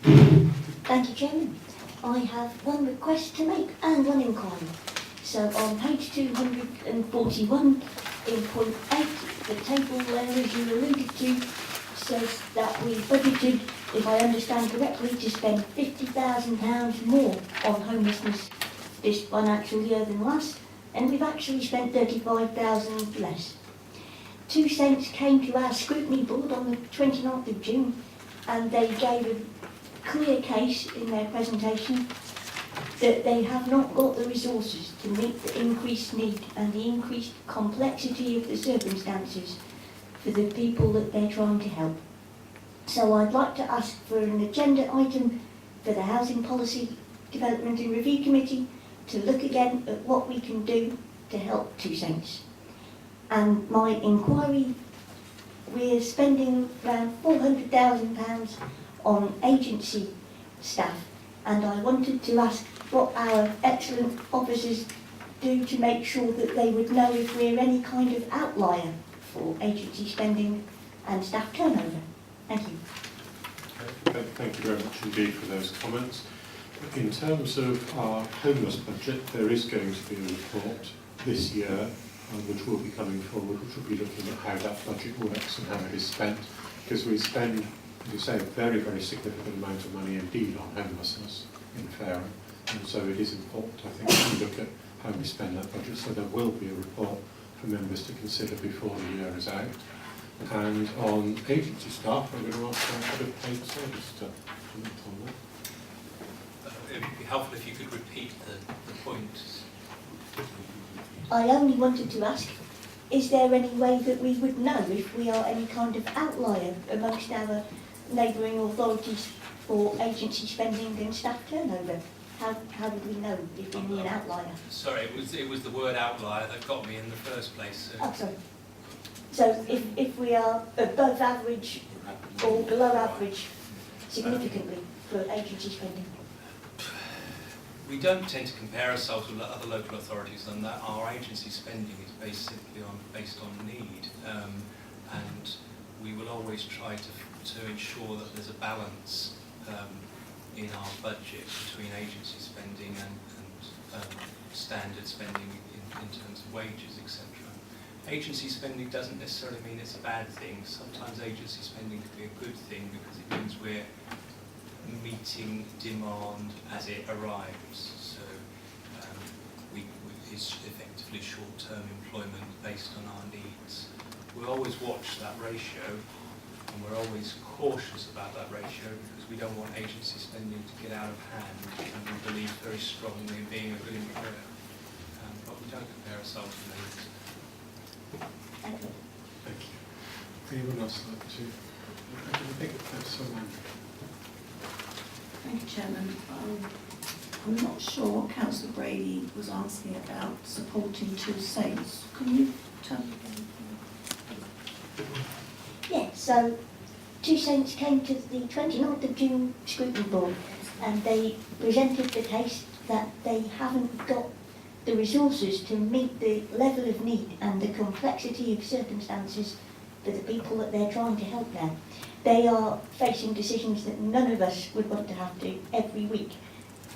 Thank you, Chairman. I have one request to make and one inquiry. So on page 241, in point 8, the table there, as you alluded to, says that we budgeted, if I understand correctly, to spend £50,000 more on homelessness this financial year than last, and we've actually spent 35,000 less. 2 Saints came to our scrutiny board on the 29th of June, and they gave a clear case in their presentation that they have not got the resources to meet the increased need and the increased complexity of the circumstances for the people that they're trying to help. So I'd like to ask for an agenda item for the Housing Policy Development and Review Committee to look again at what we can do to help 2 Saints. And my inquiry, we're spending around £400,000 on agency staff, and I wanted to ask what our excellent officers do to make sure that they would know if we're any kind of outlier for agency spending and staff turnover. Thank you. Thank you very much indeed for those comments. In terms of our homeless budget, there is going to be a report this year which will be coming forward, which will be looking at how that budget works and how it is spent, because we spend, as you say, a very, very significant amount of money indeed on homelessness in Fareham, and so it is important, I think, to look at how we spend that budget. So there will be a report for members to consider before the year is out. And on agency staff, I'm going to ask our head of paid service to comment on that. It would be helpful if you could repeat the point. I only wanted to ask, is there any way that we would know if we are any kind of outlier amongst our neighbouring authorities for agency spending and staff turnover? How would we know if we're an outlier? Sorry, it was the word outlier that got me in the first place. So. Oh, sorry. So if we are above average or below average significantly for agency spending? We don't tend to compare ourselves with other local authorities, and that our agency spending is basically based on need, and we will always try to ensure that there's a balance in our budget between agency spending and standard spending in terms of wages, etc. Agency spending doesn't necessarily mean it's a bad thing. Sometimes agency spending can be a good thing because it means we're meeting demand as it arrives. So it's effectively short-term employment based on our needs. We'll always watch that ratio, and we're always cautious about that ratio because we don't want agency spending to get out of hand, and we believe very strongly in being a good employer. But we don't compare ourselves with others. Thank you. Thank you. Anyone else like to? I think that's someone. Thank you, Chairman. I'm not sure what Councillor Brady was asking about supporting 2 Saints. Can you tell me? Yeah, so 2 Saints came to the 29th of June scrutiny board, and they presented the case that they haven't got the resources to meet the level of need and the complexity of circumstances for the people that they're trying to help now. They are facing decisions that none of us would want to have to every week,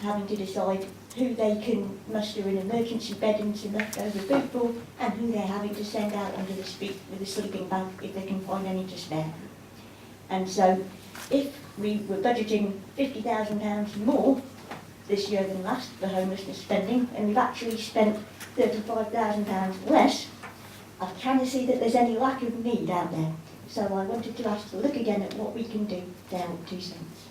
having to decide who they can muster an emergency bed and some leftover food for, and who they're having to send out onto the street with a sleeping bag if they can find any to spare. And so, if we were budgeting £50,000 more this year than last for homelessness spending, and we've actually spent £35,000 less, I cannot see that there's any lack of need out there. So I wanted to ask to look again at what we can do to help 2 Saints.